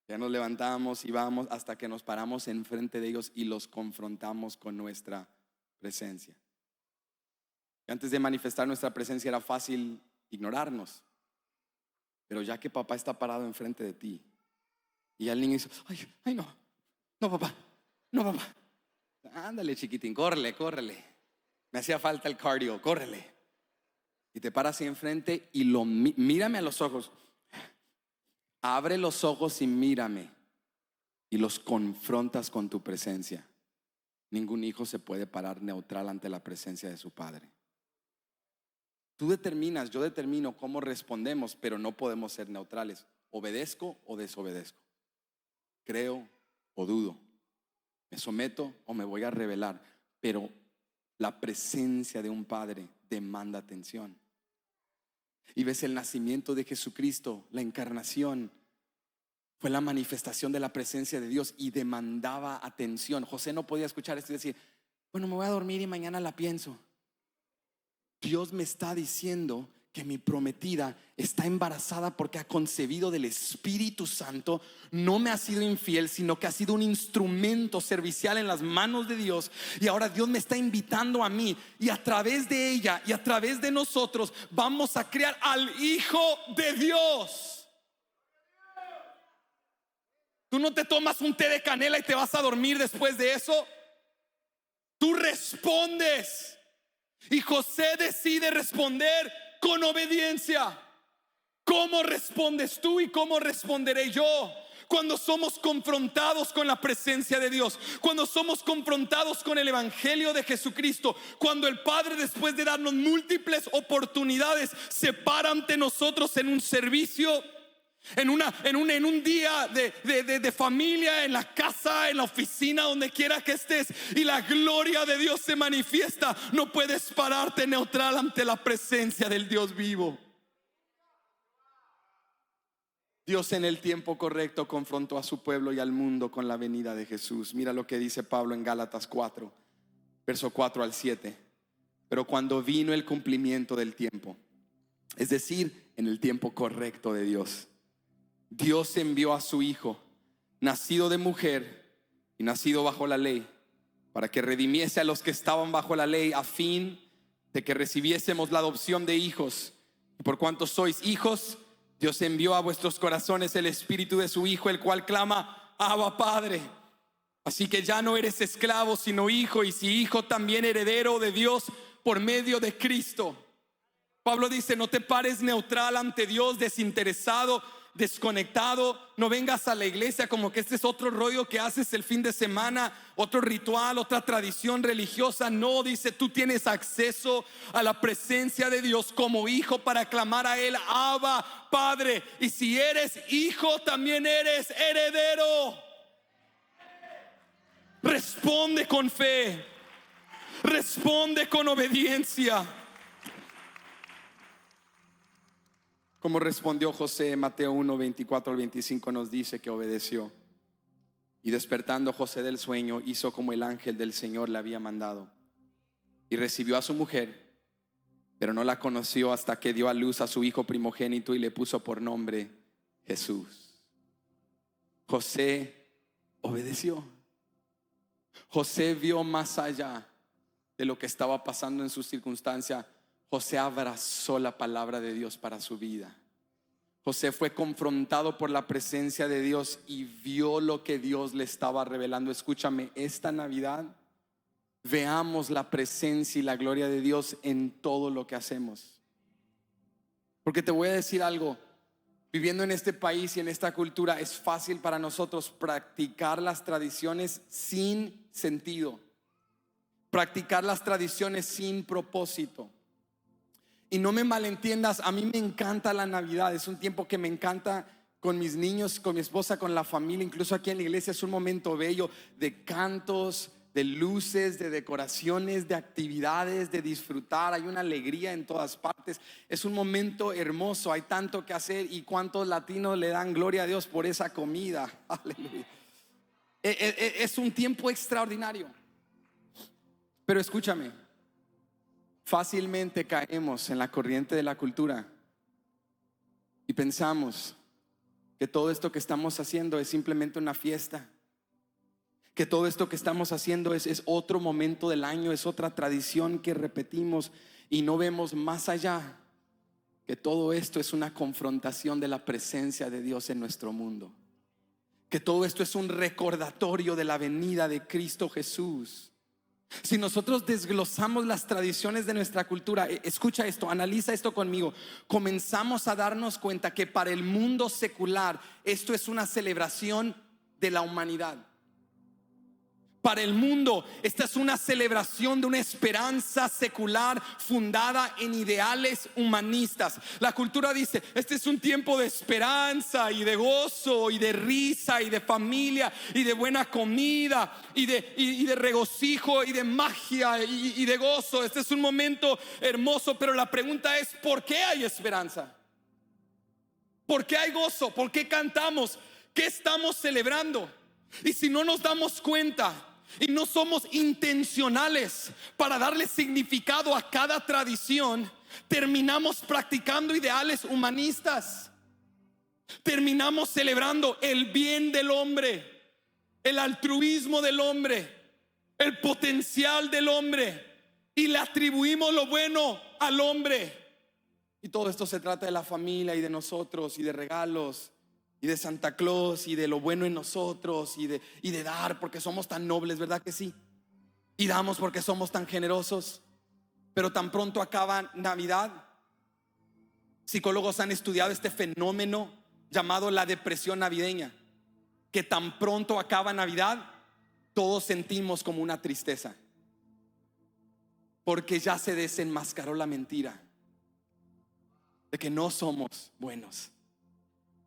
Ya nos levantamos y vamos hasta que nos paramos enfrente de ellos y los confrontamos con nuestra presencia. Y antes de manifestar nuestra presencia era fácil ignorarnos, pero ya que papá está parado enfrente de ti y el niño dice: ay, no papá, ándale chiquitín, córrele, me hacía falta el cardio, córrele. Y te paras ahí enfrente y mírame a los ojos, abre los ojos y mírame, y los confrontas con tu presencia. Ningún hijo se puede parar neutral ante la presencia de su padre. Tú determinas, yo determino cómo respondemos, pero no podemos ser neutrales. Obedezco o desobedezco, creo o dudo, me someto o me voy a rebelar. Pero la presencia de un padre demanda atención. Y ves el nacimiento de Jesucristo, la encarnación, fue la manifestación de la presencia de Dios y demandaba atención. José no podía escuchar esto y decir, bueno, me voy a dormir y mañana la pienso. Dios me está diciendo que mi prometida está embarazada porque ha concebido del Espíritu Santo. No me ha sido infiel, sino que ha sido un instrumento servicial en las manos de Dios. Y ahora Dios me está invitando a mí, y a través de ella y a través de nosotros vamos a crear al Hijo de Dios. Tú no te tomas un té de canela y te vas a dormir después de eso. Tú respondes. Y José decide responder con obediencia. ¿Cómo respondes tú y cómo responderé yo? Cuando somos confrontados con la presencia de Dios, cuando somos confrontados con el evangelio de Jesucristo, cuando el Padre, después de darnos múltiples oportunidades, se para ante nosotros en un servicio, en un día de familia, en la casa, en la oficina, donde quiera que estés, y la gloria de Dios se manifiesta, no puedes pararte neutral ante la presencia del Dios vivo. Dios en el tiempo correcto confrontó a su pueblo y al mundo con la venida de Jesús. Mira lo que dice Pablo en Gálatas 4, verso 4 al 7. Pero cuando vino el cumplimiento del tiempo, es decir, en el tiempo correcto de Dios, Dios envió a su Hijo, nacido de mujer y nacido bajo la ley, para que redimiese a los que estaban bajo la ley, a fin de que recibiésemos la adopción de hijos. Y por cuanto sois hijos, Dios envió a vuestros corazones el Espíritu de su Hijo, el cual clama, Abba, Padre. Así que ya no eres esclavo, sino hijo, y si hijo, también heredero de Dios por medio de Cristo. Pablo dice, no te pares neutral ante Dios, desinteresado, desconectado. No vengas a la iglesia como que este es otro rollo que haces el fin de semana, otro ritual, otra tradición religiosa. No, dice, tú tienes acceso a la presencia de Dios como hijo para clamar a Él, Abba, Padre. Y si eres hijo, también eres heredero. Responde con fe, responde con obediencia. Como respondió José, Mateo 1, 24 al 25 nos dice que obedeció. Y despertando José del sueño, hizo como el ángel del Señor le había mandado. Y recibió a su mujer, pero no la conoció hasta que dio a luz a su hijo primogénito y le puso por nombre Jesús. José obedeció. José vio más allá de lo que estaba pasando en su circunstancia. José abrazó la palabra de Dios para su vida. José fue confrontado por la presencia de Dios y vio lo que Dios le estaba revelando. Escúchame, esta Navidad veamos la presencia y la gloria de Dios en todo lo que hacemos. Porque te voy a decir algo, viviendo en este país y en esta cultura, es fácil para nosotros practicar las tradiciones sin sentido, practicar las tradiciones sin propósito. Y no me malentiendas, a mí me encanta la Navidad, es un tiempo que me encanta con mis niños, con mi esposa, con la familia. Incluso aquí en la iglesia es un momento bello de cantos, de luces, de decoraciones, de actividades, de disfrutar. Hay una alegría en todas partes. Es un momento hermoso, hay tanto que hacer. Y cuántos latinos le dan gloria a Dios por esa comida. Aleluya. Es un tiempo extraordinario. Pero escúchame, fácilmente caemos en la corriente de la cultura y pensamos que todo esto que estamos haciendo es simplemente una fiesta, que todo esto que estamos haciendo es otro momento del año, es otra tradición que repetimos, y no vemos más allá, que todo esto es una confrontación de la presencia de Dios en nuestro mundo, que todo esto es un recordatorio de la venida de Cristo Jesús. Si nosotros desglosamos las tradiciones de nuestra cultura, escucha esto, analiza esto conmigo, comenzamos a darnos cuenta que para el mundo secular esto es una celebración de la humanidad. Para el mundo esta es una celebración de una esperanza secular fundada en ideales humanistas. La cultura dice, este es un tiempo de esperanza y de gozo y de risa y de familia y de buena comida y de regocijo y de magia y de gozo. Este es un momento hermoso, pero la pregunta es, ¿por qué hay esperanza? ¿Por qué hay gozo? ¿Por qué cantamos? ¿Qué estamos celebrando? Y si no nos damos cuenta y no somos intencionales para darle significado a cada tradición, terminamos practicando ideales humanistas. Terminamos celebrando el bien del hombre, el altruismo del hombre, el potencial del hombre, y le atribuimos lo bueno al hombre. Y todo esto se trata de la familia y de nosotros y de regalos y de Santa Claus y de lo bueno en nosotros y de dar porque somos tan nobles, ¿verdad que sí? Y damos porque somos tan generosos. Pero tan pronto acaba Navidad, psicólogos han estudiado este fenómeno llamado la depresión navideña, que tan pronto acaba Navidad, todos sentimos como una tristeza, porque ya se desenmascaró la mentira de que no somos buenos,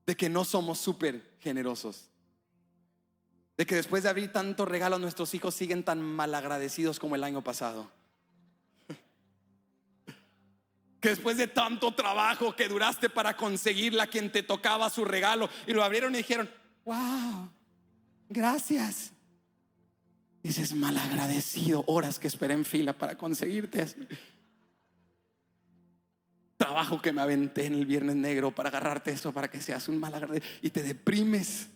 de que no somos súper generosos, de que después de abrir tantos regalos nuestros hijos siguen tan malagradecidos como el año pasado, que después de tanto trabajo que duraste para conseguirle a quien te tocaba su regalo y lo abrieron y dijeron: wow, gracias. Dices: malagradecido, horas que esperé en fila para conseguirte eso. Trabajo que me aventé en el Viernes Negro para agarrarte eso, para que seas un malagradecido, y te deprimes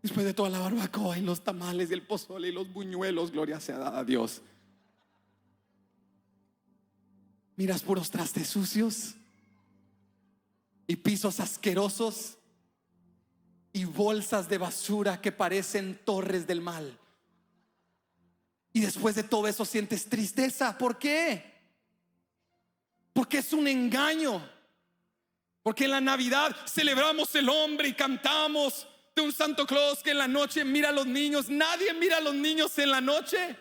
después de toda la barbacoa y los tamales y el pozole y los buñuelos. Gloria sea dada a Dios. Miras puros trastes sucios y pisos asquerosos y bolsas de basura que parecen torres del mal. Y después de todo eso sientes tristeza. ¿Por qué? Porque es un engaño. Porque en la Navidad celebramos el hombre y cantamos de un Santo Claus que en la noche mira a los niños. Nadie mira a los niños en la noche.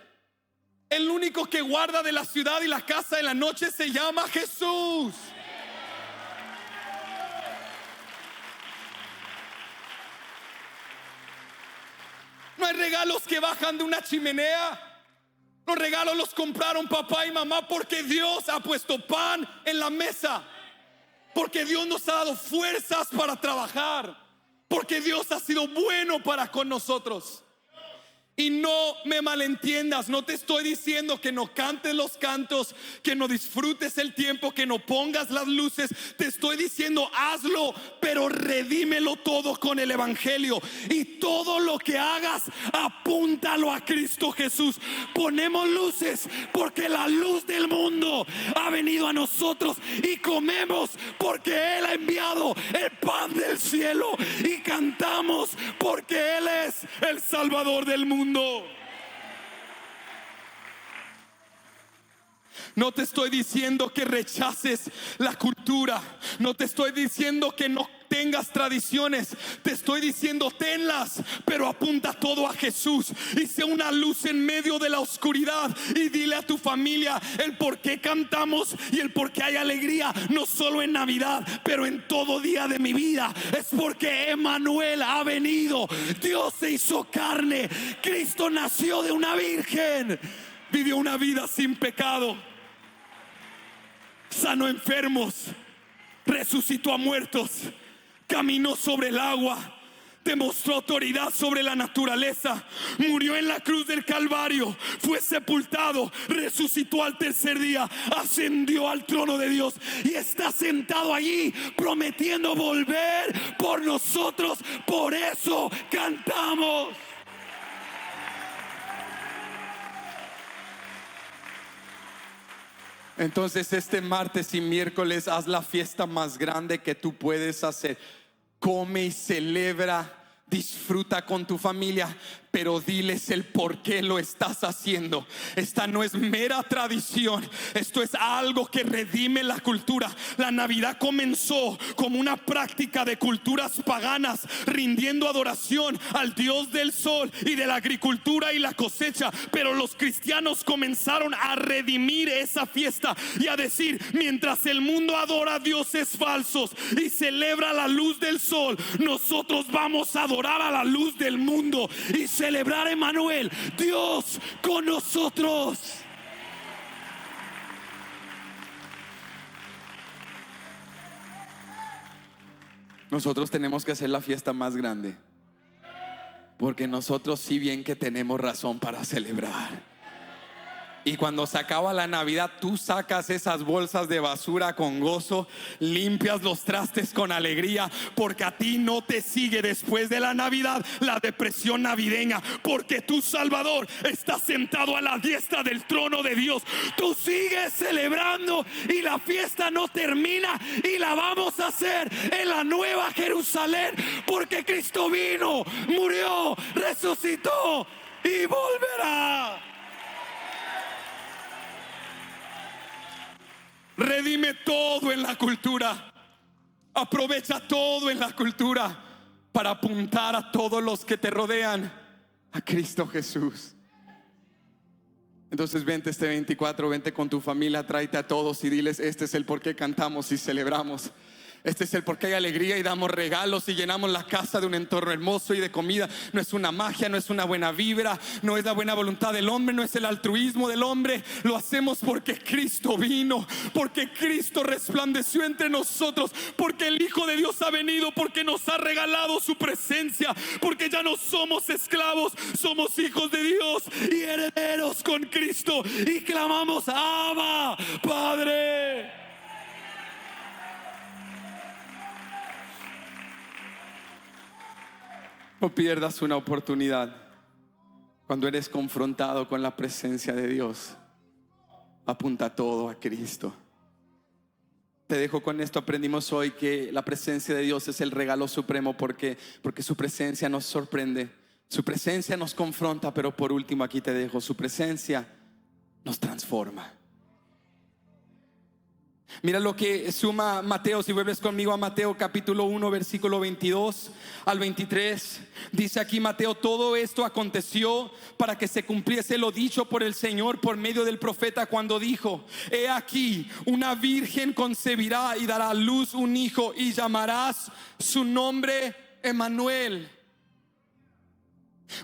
El único que guarda de la ciudad y la casa en la noche se llama Jesús. No hay regalos que bajan de una chimenea. Los regalos los compraron papá y mamá porque Dios ha puesto pan en la mesa, porque Dios nos ha dado fuerzas para trabajar, porque Dios ha sido bueno para con nosotros. Y no me malentiendas, no te estoy diciendo que no cantes los cantos, que no disfrutes el tiempo, que no pongas las luces. Te estoy diciendo: hazlo, pero redímelo todo con el evangelio. Y todo lo que hagas, apúntalo a Cristo Jesús. Ponemos luces porque la luz del mundo ha venido a nosotros, y comemos porque Él ha enviado el pan del cielo, y cantamos porque Él es el Salvador del mundo. No te estoy diciendo que rechaces la cultura, no te estoy diciendo que no tengas tradiciones, te estoy diciendo: tenlas, pero apunta todo a Jesús y sea una luz en medio de la oscuridad. Y dile a tu familia el por qué cantamos y el por qué hay alegría, no solo en Navidad, pero en todo día de mi vida. Es porque Emmanuel ha venido, Dios se hizo carne, Cristo nació de una virgen, vivió una vida sin pecado, sanó enfermos, resucitó a muertos, caminó sobre el agua, demostró autoridad sobre la naturaleza, murió en la cruz del Calvario, fue sepultado, resucitó al tercer día, ascendió al trono de Dios y está sentado allí prometiendo volver por nosotros. Por eso cantamos. Entonces este martes y miércoles haz la fiesta más grande que tú puedes hacer. Come y celebra, disfruta con tu familia, pero diles el por qué lo estás haciendo. Esta no es mera tradición, esto es algo que redime la cultura. La Navidad comenzó como una práctica de culturas paganas, rindiendo adoración al Dios del sol y de la agricultura y la cosecha. Pero los cristianos comenzaron a redimir esa fiesta y a decir: mientras el mundo adora a dioses falsos y celebra la luz del sol, nosotros vamos a adorar a la luz del mundo y celebrar a Emmanuel, Dios con nosotros. nosotros tenemos que hacer la fiesta más grande, porque nosotros sí bien que tenemos razón para celebrar. Y cuando se acaba la Navidad, tú sacas esas bolsas de basura con gozo, limpias los trastes con alegría, porque a ti no te sigue después de la Navidad la depresión navideña, porque tu Salvador está sentado a la diestra del trono de Dios. Tú sigues celebrando y la fiesta no termina, y la vamos a hacer en la nueva Jerusalén, porque Cristo vino, murió, resucitó y volverá. Redime todo en la cultura. Aprovecha todo en la cultura para apuntar a todos los que te rodean a Cristo Jesús. Entonces vente este 24, vente con tu familia, tráete a todos y diles: este es el por qué cantamos y celebramos. Este es el por qué hay alegría y damos regalos y llenamos la casa de un entorno hermoso y de comida. No es una magia, no es una buena vibra, no es la buena voluntad del hombre, no es el altruismo del hombre. Lo hacemos porque Cristo vino, porque Cristo resplandeció entre nosotros, porque el Hijo de Dios ha venido, porque nos ha regalado su presencia, porque ya no somos esclavos, somos hijos de Dios y herederos con Cristo, y clamamos: Abba, Padre. No pierdas una oportunidad cuando eres confrontado con la presencia de Dios. Apunta todo a Cristo. Te dejo con esto. Aprendimos hoy que la presencia de Dios es el regalo supremo, porque su presencia nos sorprende, su presencia nos confronta, pero por último aquí te dejo: su presencia nos transforma. Mira lo que suma Mateo, si vuelves conmigo a Mateo capítulo 1 versículo 22 al 23. Dice aquí Mateo: todo esto aconteció para que se cumpliese lo dicho por el Señor por medio del profeta, cuando dijo: he aquí, una virgen concebirá y dará a luz un hijo, y llamarás su nombre Emmanuel.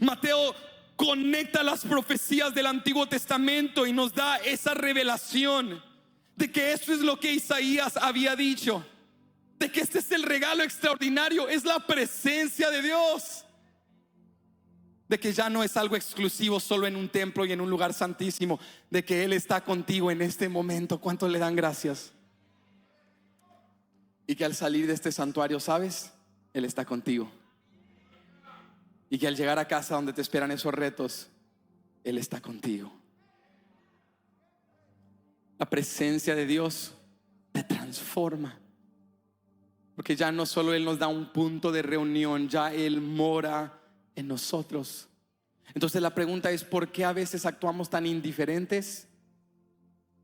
Mateo conecta las profecías del Antiguo Testamento y nos da esa revelación de que esto es lo que Isaías había dicho, de que este es el regalo extraordinario, es la presencia de Dios, de que ya no es algo exclusivo solo en un templo y en un lugar santísimo, de que Él está contigo en este momento. ¿Cuántos le dan gracias? Y que al salir de este santuario, ¿sabes? Él está contigo. Y que al llegar a casa donde te esperan esos retos, Él está contigo. La presencia de Dios te transforma, porque ya no solo Él nos da un punto de reunión, ya Él mora en nosotros. Entonces la pregunta es: ¿por qué a veces actuamos tan indiferentes,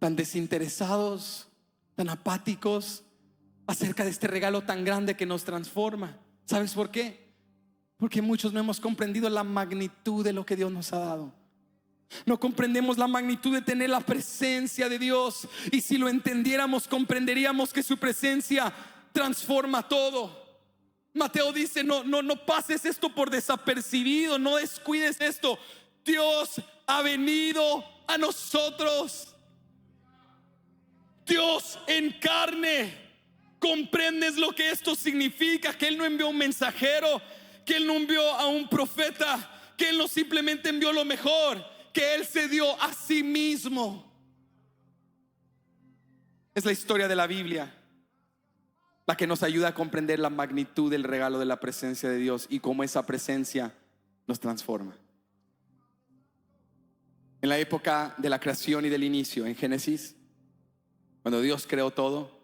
tan desinteresados, tan apáticos acerca de este regalo tan grande que nos transforma? ¿Sabes por qué? Porque muchos no hemos comprendido la magnitud de lo que Dios nos ha dado. No comprendemos la magnitud de tener la presencia de Dios, y si lo entendiéramos, comprenderíamos que su presencia transforma todo. Mateo dice: no pases esto por desapercibido, no descuides esto. Dios ha venido a nosotros, Dios en carne. ¿Comprendes lo que esto significa? Que Él no envió un mensajero, que Él no envió a un profeta, que Él no simplemente envió lo mejor, que Él se dio a sí mismo. Es la historia de la Biblia la que nos ayuda a comprender la magnitud del regalo de la presencia de Dios y cómo esa presencia nos transforma. En la época de la creación y del inicio, en Génesis, cuando Dios creó todo,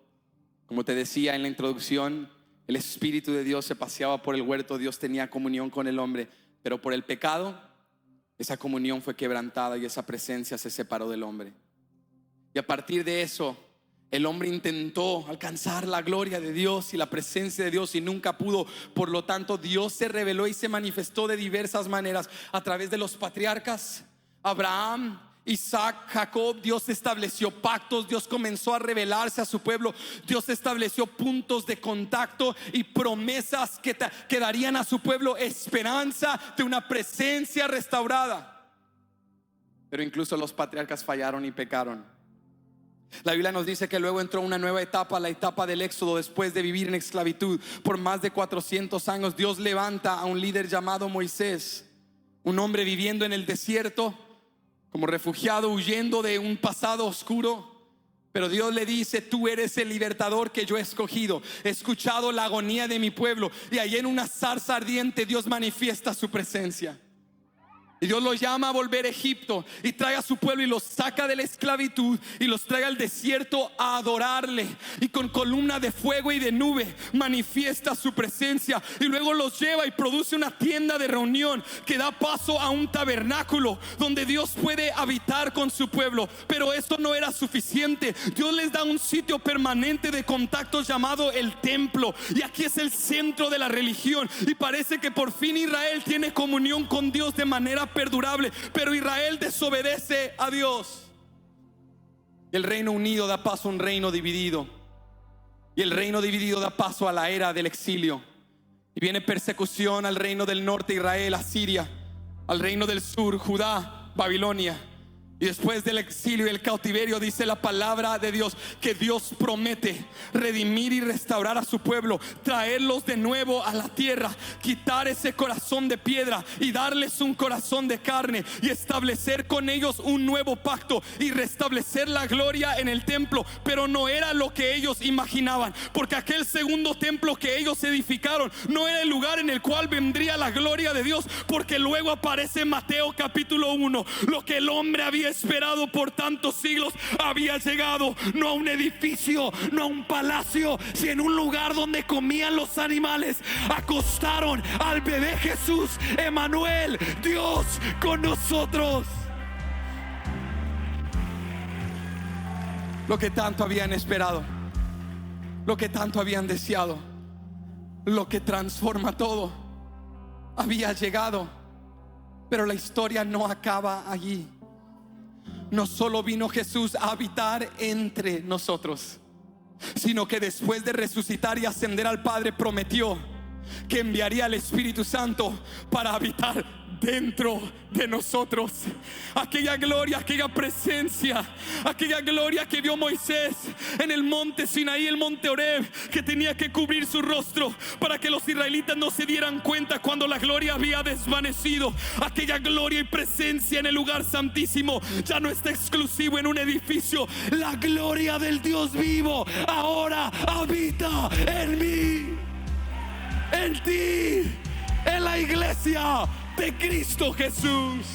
como te decía en la introducción, el Espíritu de Dios se paseaba por el huerto. Dios tenía comunión con el hombre, pero por el pecado esa comunión fue quebrantada y esa presencia se separó del hombre. Y a partir de eso, el hombre intentó alcanzar la gloria de Dios y la presencia de Dios y nunca pudo. Por lo tanto, Dios se reveló y se manifestó de diversas maneras a través de los patriarcas: Abraham, Isaac, Jacob. Dios estableció pactos, Dios comenzó a revelarse a su pueblo, Dios estableció puntos de contacto y promesas que darían a su pueblo esperanza de una presencia restaurada. Pero incluso los patriarcas fallaron y pecaron. La Biblia nos dice que luego entró una nueva etapa, la etapa del éxodo. Después de vivir en esclavitud por más de 400 años, Dios levanta a un líder llamado Moisés, un hombre viviendo en el desierto como refugiado, huyendo de un pasado oscuro. Pero Dios le dice: tú eres el libertador que yo he escogido. He escuchado la agonía de mi pueblo. Y ahí en una zarza ardiente Dios manifiesta su presencia. Y Dios los llama a volver a Egipto y trae a su pueblo y los saca de la esclavitud y los trae al desierto a adorarle. Y con columna de fuego y de nube manifiesta su presencia. Y luego los lleva y produce una tienda de reunión que da paso a un tabernáculo donde Dios puede habitar con su pueblo. Pero esto no era suficiente. Dios les da un sitio permanente de contacto llamado el templo. Y aquí es el centro de la religión. Y parece que por fin Israel tiene comunión con Dios de manera perdurable, pero Israel desobedece a Dios. El reino unido da paso a un reino dividido, y el reino dividido da paso a la era del exilio. Y viene persecución al reino del norte, Israel, Asiria; al reino del sur, Judá, Babilonia. Y después del exilio y el cautiverio, dice la palabra de Dios que Dios promete redimir y restaurar a su pueblo, traerlos de nuevo a la tierra, quitar ese corazón de piedra y darles un corazón de carne, y establecer con ellos un nuevo pacto y restablecer la gloria en el templo. Pero no era lo que ellos imaginaban, porque aquel segundo templo que ellos edificaron no era el lugar en el cual vendría la gloria de Dios, porque luego aparece en Mateo capítulo 1: lo que el hombre había esperado por tantos siglos había llegado, no a un edificio, no a un palacio, sino en un lugar donde comían los animales. Acostaron al bebé Jesús, Emmanuel, Dios con nosotros. Lo que tanto habían esperado, lo que tanto habían deseado, lo que transforma todo, había llegado. Pero la historia no acaba allí. No solo vino Jesús a habitar entre nosotros, sino que después de resucitar y ascender al Padre, prometió que enviaría al Espíritu Santo para habitar dentro de nosotros. Aquella gloria, aquella presencia, aquella gloria que vio Moisés en el monte Sinaí, el monte Horeb, que tenía que cubrir su rostro para que los israelitas no se dieran cuenta cuando la gloria había desvanecido. Aquella gloria y presencia en el lugar santísimo ya no está exclusivo en un edificio. La gloria del Dios vivo ahora habita en mí, en ti, en la iglesia de Cristo Jesús.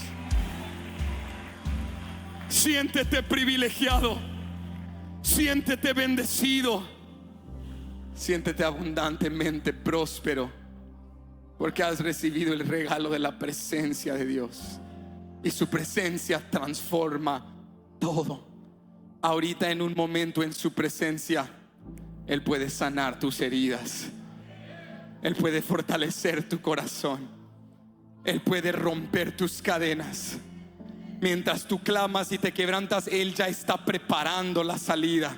Siéntete privilegiado, siéntete bendecido, siéntete abundantemente próspero, porque has recibido el regalo de la presencia de Dios, y su presencia transforma todo. Ahorita, en un momento en su presencia, Él puede sanar tus heridas, Él puede fortalecer tu corazón, Él puede romper tus cadenas. Mientras tú clamas y te quebrantas, Él ya está preparando la salida.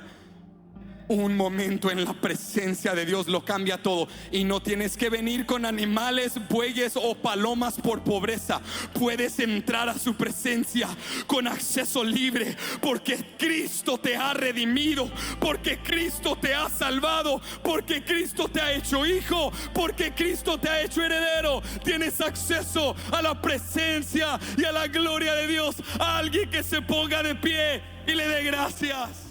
Un momento en la presencia de Dios lo cambia todo. Y no tienes que venir con animales, bueyes o palomas por pobreza. Puedes entrar a su presencia con acceso libre, porque Cristo te ha redimido, porque Cristo te ha salvado, porque Cristo te ha hecho hijo, porque Cristo te ha hecho heredero. Tienes acceso a la presencia y a la gloria de Dios. A alguien que se ponga de pie y le dé gracias.